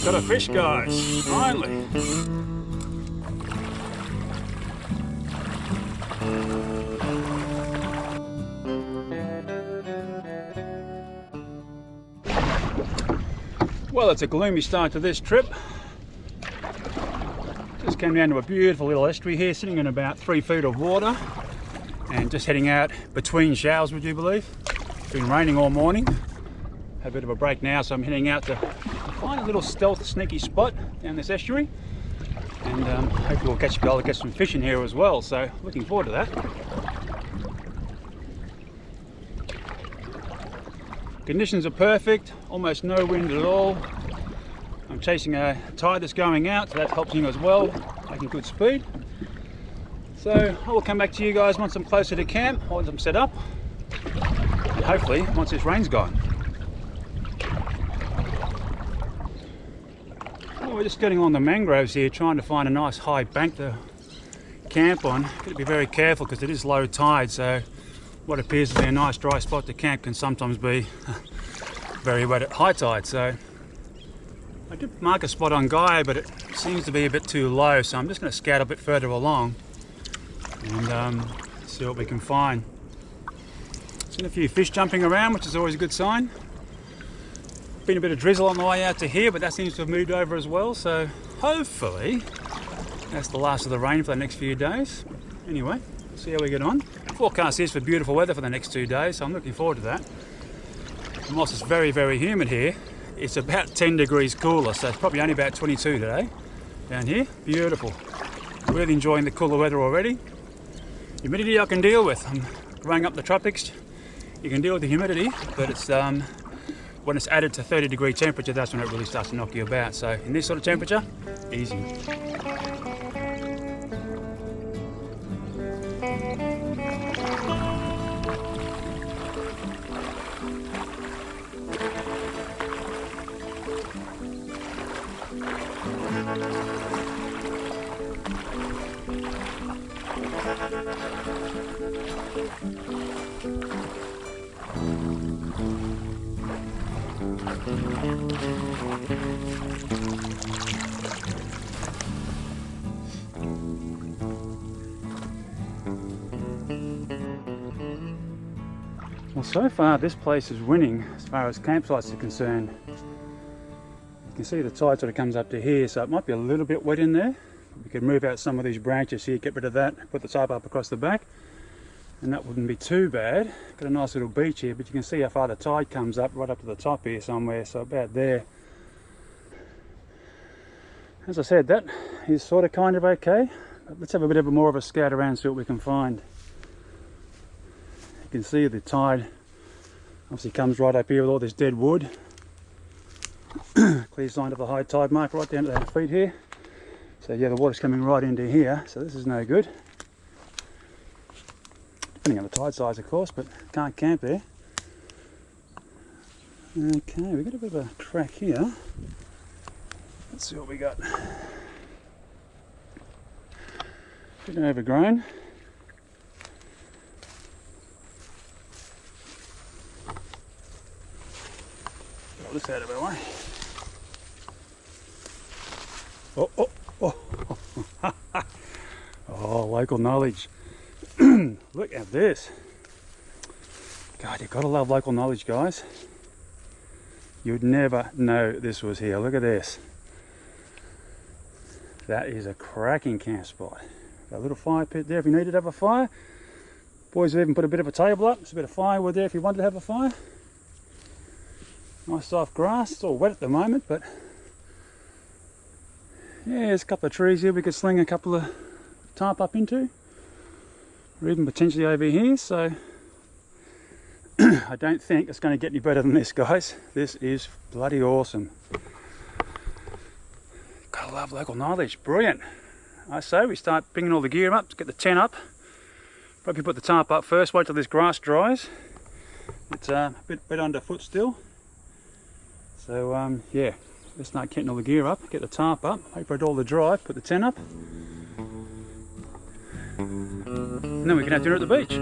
I've got a fish, guys, finally. Well, it's a gloomy start to this trip. Just came down to a beautiful little estuary here, sitting in about 3 feet of water, and just heading out between showers, would you believe? It's been raining all morning. Had a bit of a break now, so I'm heading out to find a little stealth sneaky spot down this estuary, and hopefully we'll be able to get some fish in here as well, so looking forward to that. Conditions are perfect, almost no wind at all. I'm chasing a tide that's going out, so that helps me as well, making good speed. So I will come back to you guys once I'm closer to camp, once I'm set up, and hopefully once this rain's gone. Well, we're just getting on the mangroves here, trying to find a nice high bank to camp on. Got to be very careful because it is low tide, so what appears to be a nice dry spot to camp can sometimes be very wet at high tide. So I did mark a spot on Gaia, but it seems to be a bit too low, so I'm just going to scout a bit further along and see what we can find. Seen a few fish jumping around, which is always a good sign. Been a bit of drizzle on the way out to here, but that seems to have moved over as well, so hopefully that's the last of the rain for the next few days. Anyway, see how we get on. Forecast is for beautiful weather for the next 2 days, so I'm looking forward to that. And whilst it's very, very humid here, it's about 10 degrees cooler, so it's probably only about 22 today down here. Beautiful. Really enjoying the cooler weather already. Humidity I can deal with. I'm growing up the tropics. You can deal with the humidity, but it's when it's added to 30-degree temperature, that's when it really starts to knock you about. So in this sort of temperature, easy. Well, so far this place is winning as far as campsites are concerned. You can see the tide sort of comes up to here, so it might be a little bit wet in there. We could move out some of these branches here, get rid of that, put the tarp up across the back, and that wouldn't be too bad. Got a nice little beach here, but you can see how far the tide comes up, right up to the top here somewhere, so about there. As I said, that is sort of kind of okay. But let's have a bit of more of a scout around and see what we can find. You can see the tide obviously comes right up here with all this dead wood. Clear sign of the high tide mark right down to our feet here. So yeah, the water's coming right into here, so this is no good. Depending on the tide size, of course, but can't camp there. Okay, we've got a bit of a crack here. Let's see what we got. Bit overgrown. Get all this out of our way. Oh, oh, oh. Oh, local knowledge. Look at this. God, you've got to love local knowledge, guys. You'd never know this was here. Look at this. That is a cracking camp spot. Got a little fire pit there if you needed to have a fire. Boys have even put a bit of a table up. There's a bit of firewood there if you wanted to have a fire. Nice soft grass. It's all wet at the moment, but yeah, there's a couple of trees here we could sling a couple of tarp up into, or even potentially over here. So I don't think it's going to get any better than this, guys. This is bloody awesome. Gotta love local knowledge. Brilliant. I say we start bringing all the gear up, get the tent up. Probably put the tarp up first, wait till this grass dries. It's a bit underfoot still. So yeah, let's start getting all the gear up, get the tarp up, wait for it all to dry, put the tent up. And then we can have dinner at the beach.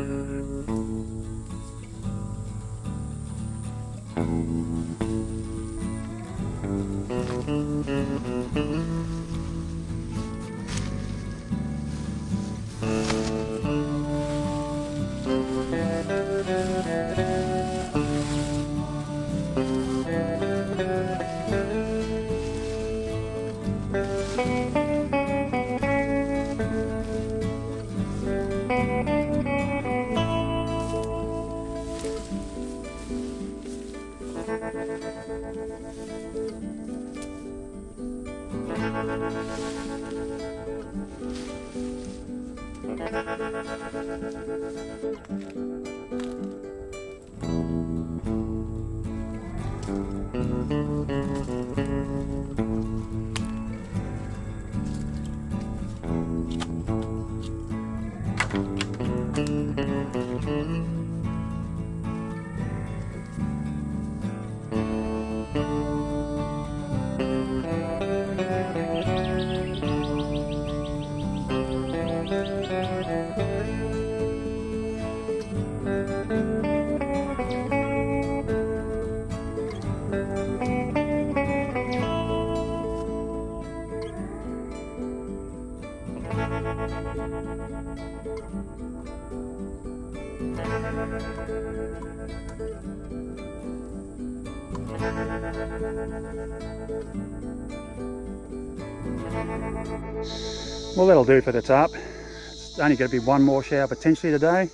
Well, that'll do for the tarp. It's only going to be one more shower potentially today.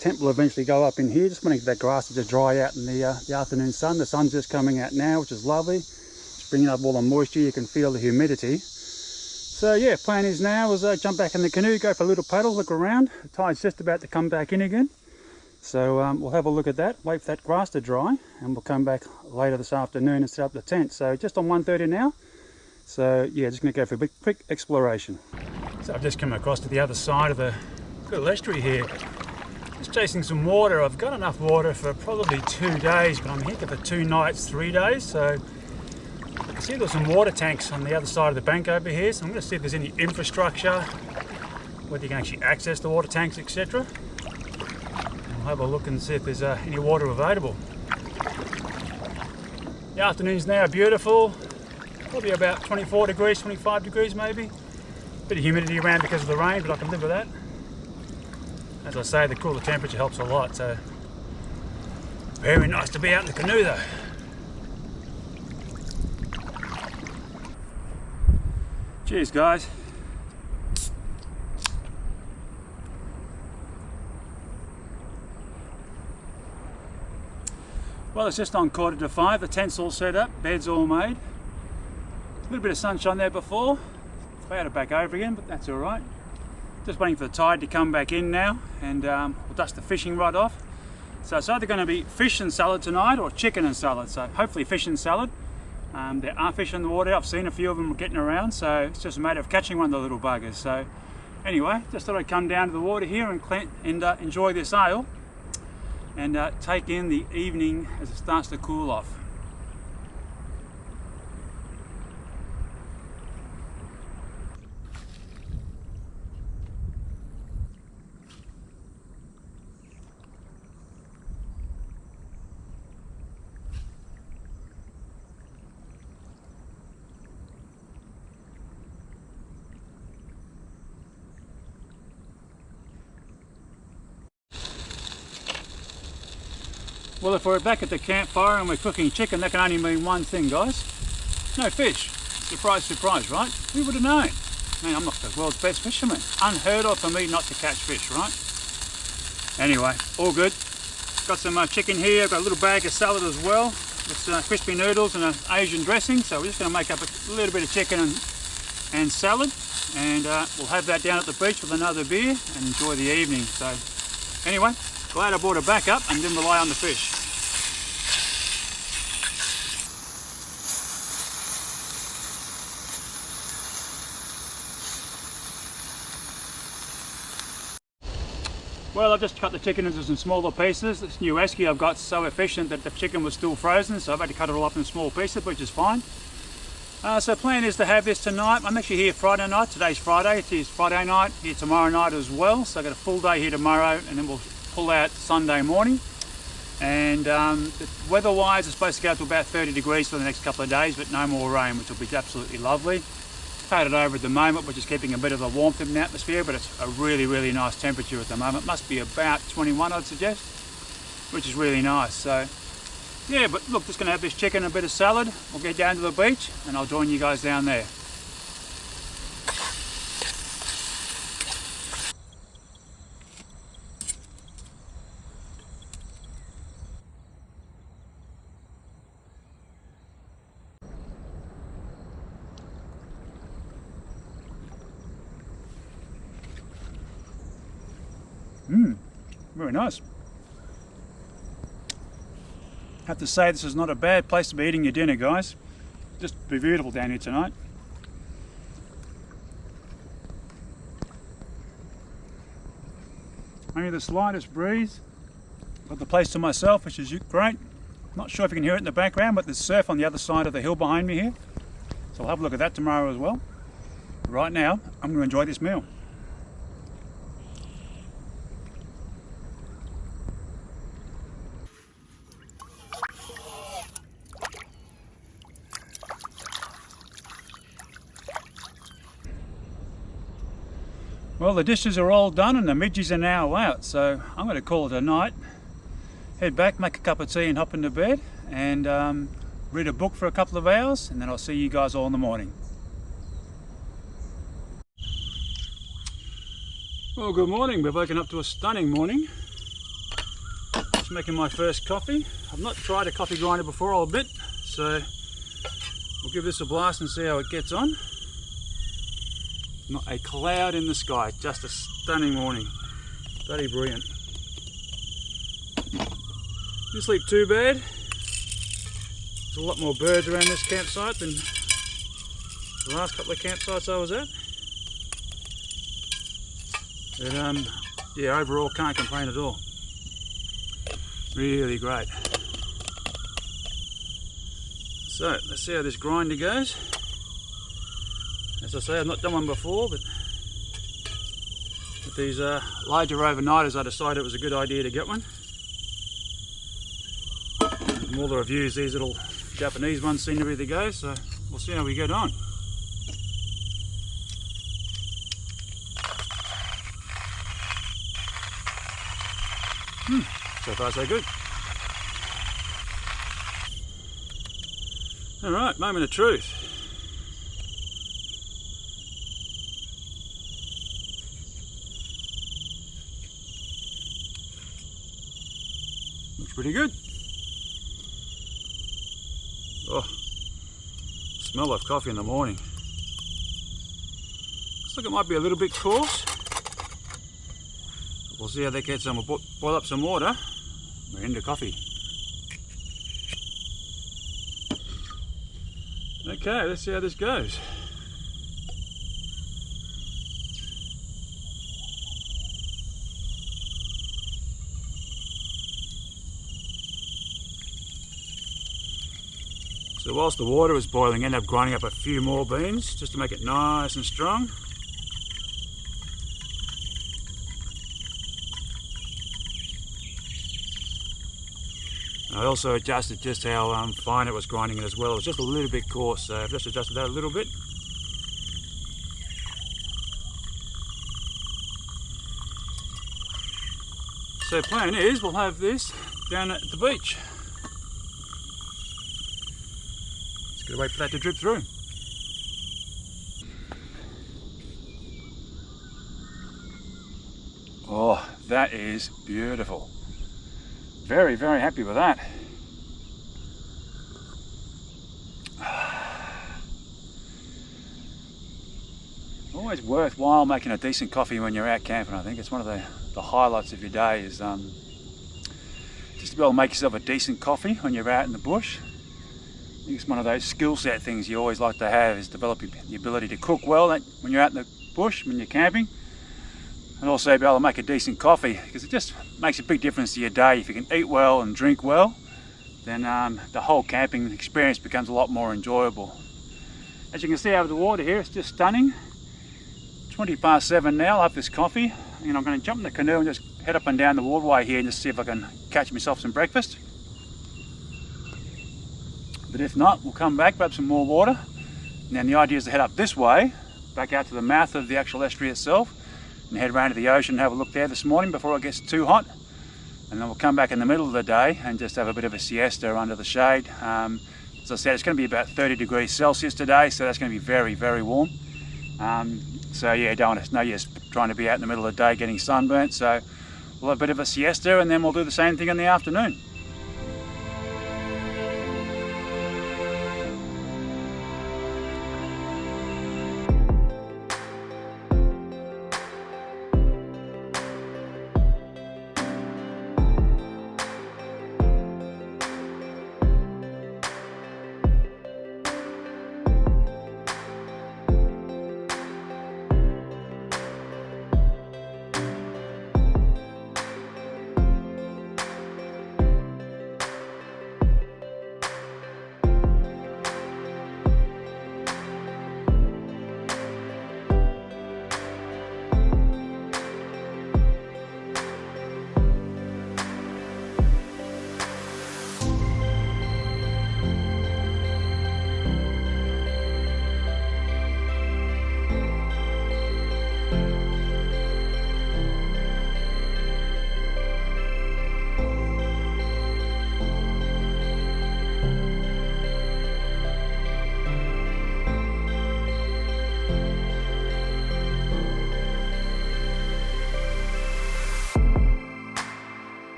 Temp will eventually go up in here. Just waiting for that grass to just dry out in the afternoon sun. The sun's just coming out now, which is lovely. It's bringing up all the moisture. You can feel the humidity. So yeah, plan is now is jump back in the canoe, go for a little paddle, look around. The tide's just about to come back in again. So we'll have a look at that, wait for that grass to dry, and we'll come back later this afternoon and set up the tent. So just on 1:30 now. So yeah, just going to go for a quick exploration. So I've just come across to the other side of the little estuary here. Just chasing some water. I've got enough water for probably 2 days, but I'm here for 2 nights, 3 days. So I can see there's some water tanks on the other side of the bank over here. So I'm going to see if there's any infrastructure, whether you can actually access the water tanks, etc. I'll have a look and see if there's any water available. The afternoon's now beautiful. Probably about 24 degrees, 25 degrees maybe. Bit of humidity around because of the rain, but I can live with that. As I say, the cooler temperature helps a lot, so very nice to be out in the canoe though. Cheers guys. Well, it's just on 4:45, the tent's all set up, bed's all made. A little bit of sunshine there before. Cloud it back over again, but that's all right. Just waiting for the tide to come back in now, and we'll dust the fishing rod off. So it's either going to be fish and salad tonight or chicken and salad. So hopefully fish and salad. There are fish in the water. I've seen a few of them getting around, so it's just a matter of catching one of the little buggers. So anyway, just thought I'd come down to the water here and enjoy this ale and take in the evening as it starts to cool off. Well, if we're back at the campfire and we're cooking chicken, that can only mean one thing, guys. No fish. Surprise, surprise, right? Who would have known? Man, I'm not the world's best fisherman. Unheard of for me not to catch fish, right? Anyway, all good. Got some chicken here. Got a little bag of salad as well. It's crispy noodles and an Asian dressing. So we're just going to make up a little bit of chicken and salad. And we'll have that down at the beach with another beer and enjoy the evening. So anyway, glad I brought a backup and didn't rely on the fish. Well, I've just cut the chicken into some smaller pieces. This new esky I've got so efficient that the chicken was still frozen, so I've had to cut it all up in small pieces, which is fine. So plan is to have this tonight. I'm actually here Friday night. Today's Friday. It is Friday night, here tomorrow night as well. So I've got a full day here tomorrow, and then we'll pull out Sunday morning. And weather-wise, it's supposed to go up to about 30 degrees for the next couple of days, but no more rain, which will be absolutely lovely. Faded over at the moment, which is keeping a bit of the warmth in the atmosphere, but it's a really, really nice temperature at the moment. Must be about 21, I'd suggest, which is really nice. So, yeah, but look, just going to have this chicken and a bit of salad. We'll get down to the beach, and I'll join you guys down there. Very nice. Have to say, this is not a bad place to be eating your dinner, guys. Just be beautiful down here tonight. Only the slightest breeze. Got the place to myself, which is great. Not sure if you can hear it in the background, but there's surf on the other side of the hill behind me here. So I'll have a look at that tomorrow as well. Right now, I'm going to enjoy this meal. Well, the dishes are all done and the midges are now out, so I'm going to call it a night. Head back, make a cup of tea and hop into bed, and read a book for a couple of hours, and then I'll see you guys all in the morning. Well, good morning. We've woken up to a stunning morning. Just making my first coffee. I've not tried a coffee grinder before, I'll admit, so we'll give this a blast and see how it gets on. Not a cloud in the sky, just a stunning morning. Bloody brilliant. Didn't sleep too bad. There's a lot more birds around this campsite than the last couple of campsites I was at. But yeah, overall can't complain at all. Really great. So let's see how this grinder goes. As I say, I've not done one before, but with these larger overnighters, I decided it was a good idea to get one. And from all the reviews, these little Japanese ones seem to be the go, so we'll see how we get on. So far so good. Alright, moment of truth. Looks pretty good. Oh, smell of coffee in the morning. Looks like it might be a little bit coarse. We'll see how that gets on. We'll boil up some water. We're into coffee. Okay, let's see how this goes. So whilst the water was boiling, I ended up grinding up a few more beans just to make it nice and strong. I also adjusted just how fine it was grinding it as well. It was just a little bit coarse, so I've just adjusted that a little bit. So plan is we'll have this down at the beach. Just gotta wait for that to drip through. Oh, that is beautiful. Very, very happy with that. Always worthwhile making a decent coffee when you're out camping. I think it's one of the highlights of your day is just to be able to make yourself a decent coffee when you're out in the bush. I think it's one of those skill set things you always like to have, is developing the ability to cook well when you're out in the bush, when you're camping. And also be able to make a decent coffee, because it just makes a big difference to your day. If you can eat well and drink well, then the whole camping experience becomes a lot more enjoyable. As you can see over the water here, it's just stunning. 20 past 7 now. I'll have this coffee and I'm going to jump in the canoe and just head up and down the waterway here and just see if I can catch myself some breakfast. But if not, we'll come back, grab some more water. And then the idea is to head up this way, back out to the mouth of the actual estuary itself, and head round to the ocean and have a look there this morning before it gets too hot. And then we'll come back in the middle of the day and just have a bit of a siesta under the shade. As I said, it's going to be about 30 degrees Celsius today, so that's going to be very, very warm. So yeah, no use trying to be out in the middle of the day getting sunburnt. So we'll have a bit of a siesta and then we'll do the same thing in the afternoon.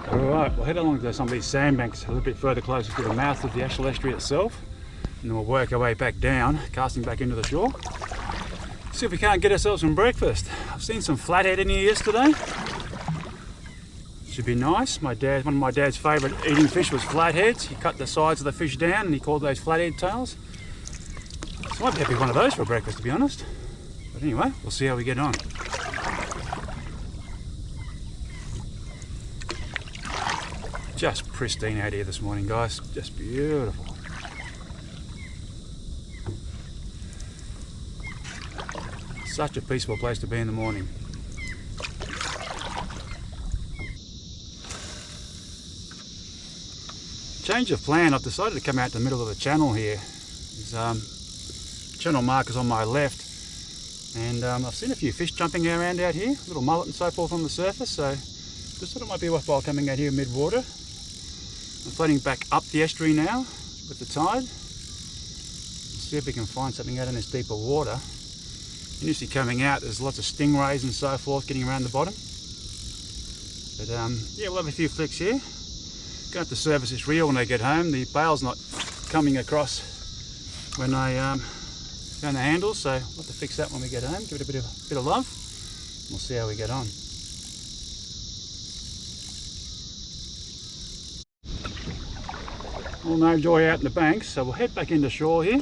Alright, we'll head along to some of these sandbanks a little bit further closer to the mouth of the actual estuary itself, and then we'll work our way back down, casting back into the shore. See if we can't get ourselves some breakfast. I've seen some flathead in here yesterday. Should be nice. One of my dad's favourite eating fish was flatheads. He cut the sides of the fish down and he called those flathead tails. So I'd be happy with one of those for breakfast, to be honest. But anyway, we'll see how we get on. Just pristine out here this morning, guys. Just beautiful. Such a peaceful place to be in the morning. Change of plan, I've decided to come out to the middle of the channel here. There's channel markers on my left, and I've seen a few fish jumping around out here, little mullet and so forth on the surface, so just thought it might be worthwhile coming out here mid-water. I'm floating back up the estuary now with the tide. Let's see if we can find something out in this deeper water. And usually coming out, there's lots of stingrays and so forth getting around the bottom. But yeah, we'll have a few flicks here. Gonna have to service this reel when I get home. The bail's not coming across when I go in the handles, so we'll have to fix that when we get home. Give it a bit of love. We'll see how we get on. Well, no joy out in the banks, so we'll head back into shore here,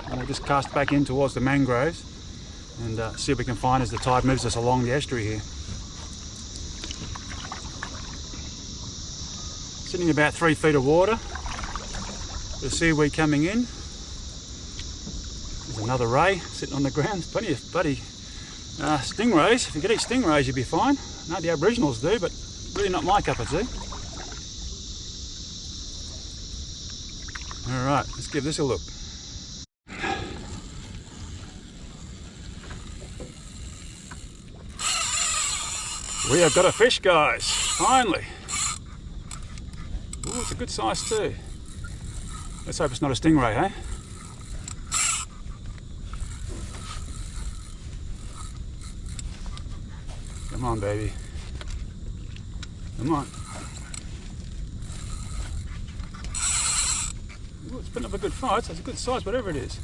and we'll just cast back in towards the mangroves and see if we can find as the tide moves us along the estuary here. Sitting about 3 feet of water, the seaweed coming in. There's another ray sitting on the ground. Plenty of bloody stingrays. If you could eat stingrays, you'd be fine. I know the Aboriginals do, but really not my cup of tea. Alright, let's give this a look. We have got a fish, guys, finally. Ooh, it's a good size too. Let's hope it's not a stingray, eh? Come on, baby. Come on. Ooh, it's putting up a good fight, so it's a good size, whatever it is.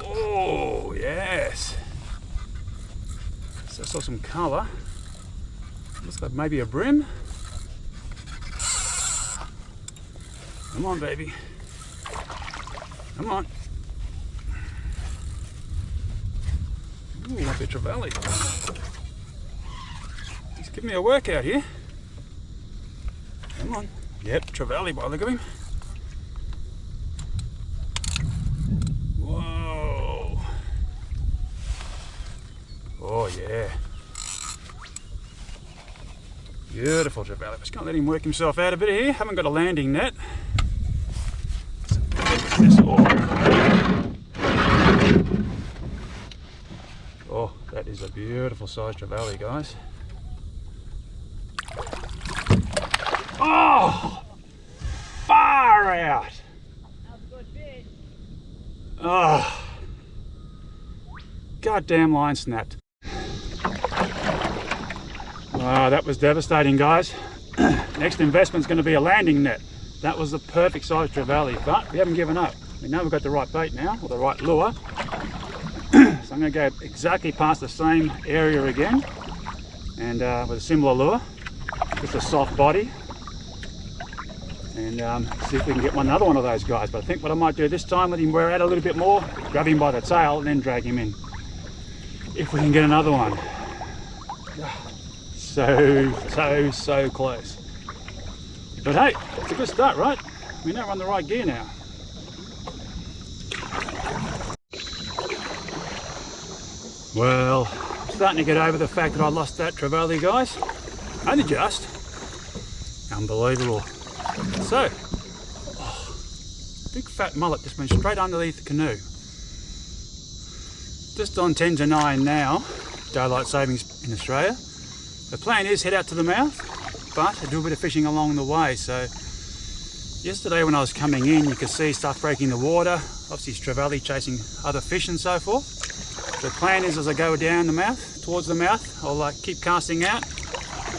Oh, yes. So I saw some colour. Looks like maybe a brim. Come on, baby. Come on. Ooh, might be a trevally. He's giving me a workout here. Come on. Yep, trevally by the look of him. Whoa. Oh yeah. Beautiful trevally. Just gonna let him work himself out a bit here. Haven't got a landing net. Oh, that is a beautiful size trevally, guys. Oh, far out. That was a good fish. Oh, goddamn line snapped. Wow, that was devastating, guys. Next investment's going to be a landing net. That was the perfect size trevally, but we haven't given up. We know we've got the right bait now, or the right lure. So I'm going to go exactly past the same area again, and with a similar lure, just a soft body, and see if we can get another one of those guys. But I think what I might do this time, let him wear out a little bit more, grab him by the tail, and then drag him in. If we can get another one. So close. But hey, it's a good start, right? We know we're on the right gear now. Well, I'm starting to get over the fact that I lost that trevally, guys. Only just. Unbelievable. So, big fat mullet just went straight underneath the canoe. Just on 10 to 9 now, daylight savings in Australia. The plan is head out to the mouth, but I do a bit of fishing along the way. So yesterday when I was coming in, you could see stuff breaking the water. Obviously it's trevally chasing other fish and so forth. The plan is as I go down the mouth, towards the mouth, I'll keep casting out.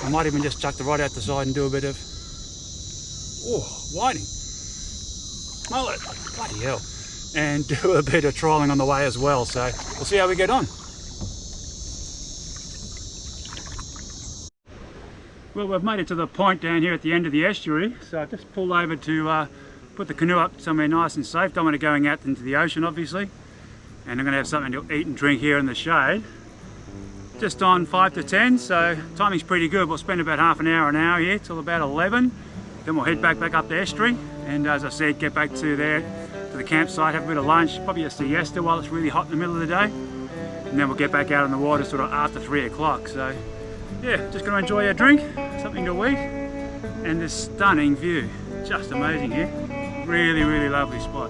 I might even just chuck the rod out the side and do a bit of, whiting, mullet, bloody hell, and do a bit of trolling on the way as well. So we'll see how we get on. Well, we've made it to the point down here at the end of the estuary, so I've just pulled over to put the canoe up somewhere nice and safe. Don't want it going out into the ocean, obviously. And I'm going to have something to eat and drink here in the shade. Just on 5 to 10, so timing's pretty good. We'll spend about half an hour here till about 11. Then we'll head back up the estuary, and as I said, get back to the campsite, have a bit of lunch, probably a siesta while it's really hot in the middle of the day. And then we'll get back out on the water sort of after 3 o'clock. So yeah, just going to enjoy our drink, something to eat, and this stunning view. Just amazing here. Really, really lovely spot.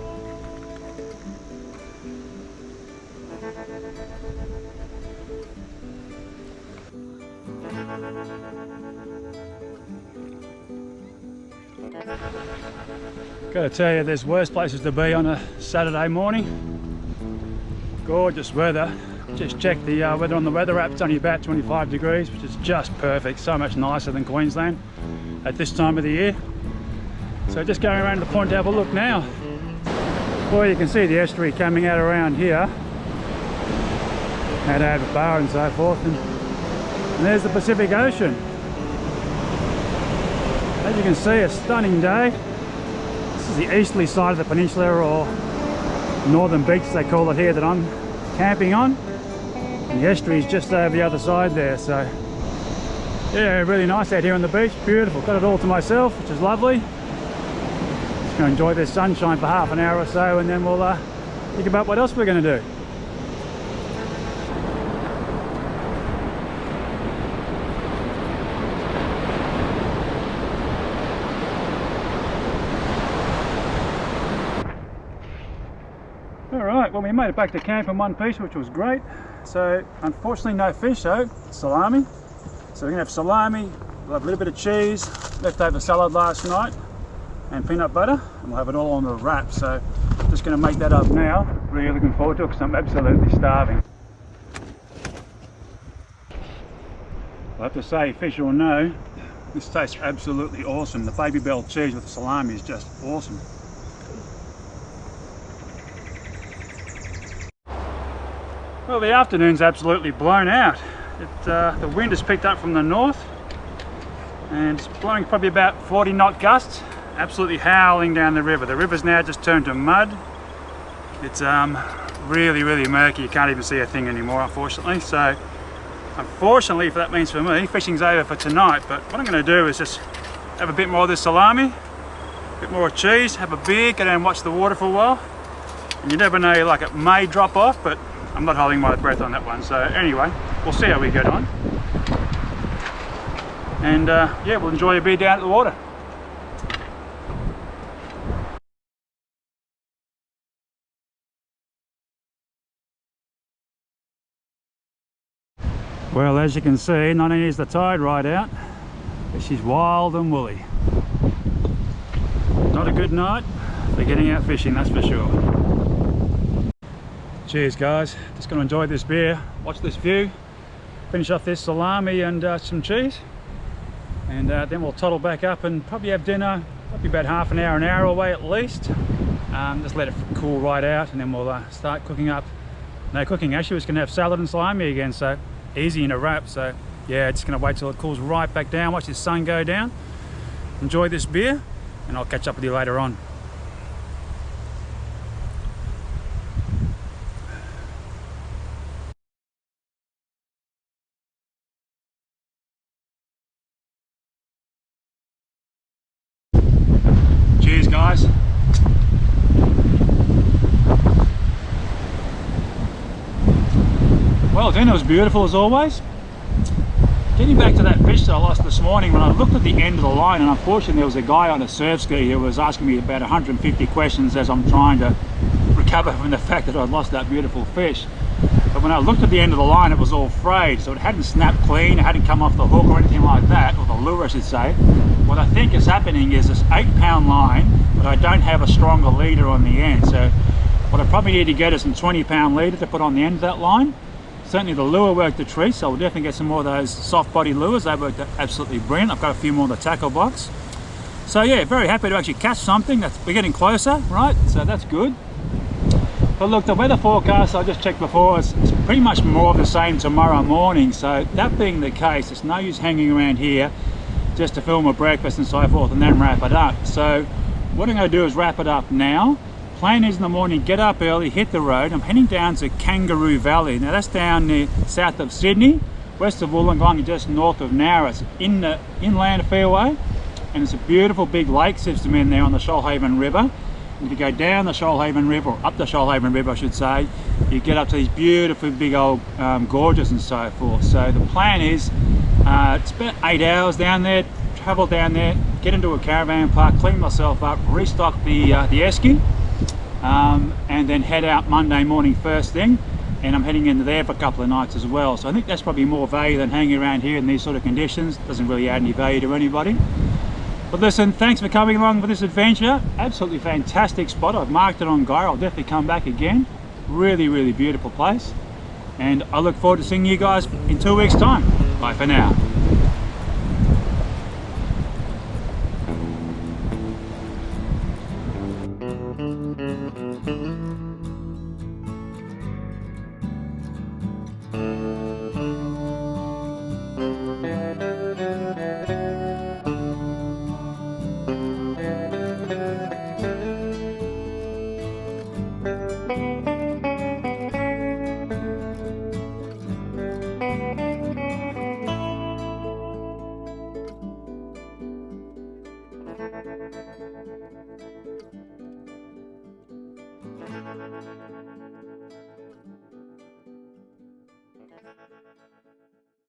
Gotta tell you, there's worse places to be on a Saturday morning. Gorgeous weather. Just check the weather on the weather app. It's only about 25 degrees, which is just perfect. So much nicer than Queensland at this time of the year. So just going around the point to have a look now. Well, you can see the estuary coming out around here. Out over Bar and so forth. And there's the Pacific Ocean. As you can see, a stunning day. This is the easterly side of the peninsula, or northern beach they call it here, that I'm camping on. And the estuary is just over the other side there, so yeah, really nice out here on the beach. Beautiful, got it all to myself, which is lovely. Just going to enjoy this sunshine for half an hour or so, and then we'll think about what else we're going to do. Alright, well, we made it back to camp in one piece, which was great. So unfortunately no fish, so salami. So we're going to have salami, we'll have a little bit of cheese, leftover salad last night, and peanut butter, and we'll have it all on the wrap. So I'm just going to make that up now. Really looking forward to it because I'm absolutely starving. I have to say, fish or no, this tastes absolutely awesome. The Baby Bell cheese with the salami is just awesome. Well, the afternoon's absolutely blown out. The wind has picked up from the north and it's blowing probably about 40 knot gusts, absolutely howling down the river. The river's now just turned to mud. It's really, really murky. You can't even see a thing anymore, unfortunately. So, unfortunately, that means for me, fishing's over for tonight. But what I'm going to do is just have a bit more of this salami, a bit more cheese, have a beer, go down and watch the water for a while. And you never know, like, it may drop off, but I'm not holding my breath on that one. So anyway, we'll see how we get on. And yeah, we'll enjoy a beer down at the water. Well, as you can see, not only is the tide right out, but she's wild and woolly. Not a good night for getting out fishing, that's for sure. Cheers guys, just going to enjoy this beer, watch this view, finish off this salami and some cheese, and then we'll toddle back up and probably have dinner, probably about half an hour away at least. Just let it cool right out, and then we'll start cooking up. No cooking, actually we're just going to have salad and salami again, so easy in a wrap. So yeah, just going to wait till it cools right back down, watch the sun go down, enjoy this beer, and I'll catch up with you later on. Cheers guys. Well, dinner was beautiful as always. Getting back to that fish that I lost this morning, when I looked at the end of the line, and unfortunately there was a guy on a surf ski who was asking me about 150 questions as I'm trying to recover from the fact that I'd lost that beautiful fish. But when I looked at the end of the line, it was all frayed, so it hadn't snapped clean, it hadn't come off the hook or anything like that, or the lure I should say. What I think is happening is this 8-pound line, but I don't have a stronger leader on the end. So what I probably need to get is some 20-pound leader to put on the end of that line. Certainly the lure worked a treat, so we'll definitely get some more of those soft body lures. They worked absolutely brilliant. I've got a few more in the tackle box. So yeah, very happy to actually catch something. We're getting closer, right? So that's good. But look, the weather forecast I just checked before is pretty much more of the same tomorrow morning. So that being the case, it's no use hanging around here just to film a breakfast and so forth and then wrap it up. So what I'm going to do is wrap it up now. Plan is in the morning, get up early, hit the road. I'm heading down to Kangaroo Valley. Now that's down near south of Sydney, west of Wollongong, just north of Nowra. It's in the inland fairway, and it's a beautiful big lake system in there on the Shoalhaven River. If you go down the Shoalhaven River, or up the Shoalhaven River I should say, you get up to these beautiful big old gorges and so forth. So the plan is, it's about 8 hours down there, travel down there, get into a caravan park, clean myself up, restock the esky, and then head out Monday morning first thing, and I'm heading into there for a couple of nights as well. So I think that's probably more value than hanging around here in these sort of conditions. Doesn't really add any value to anybody. But listen, thanks for coming along for this adventure. Absolutely fantastic spot. I've marked it on Gyro. I'll definitely come back again. Really, really beautiful place. And I look forward to seeing you guys in 2 weeks' time. Bye for now.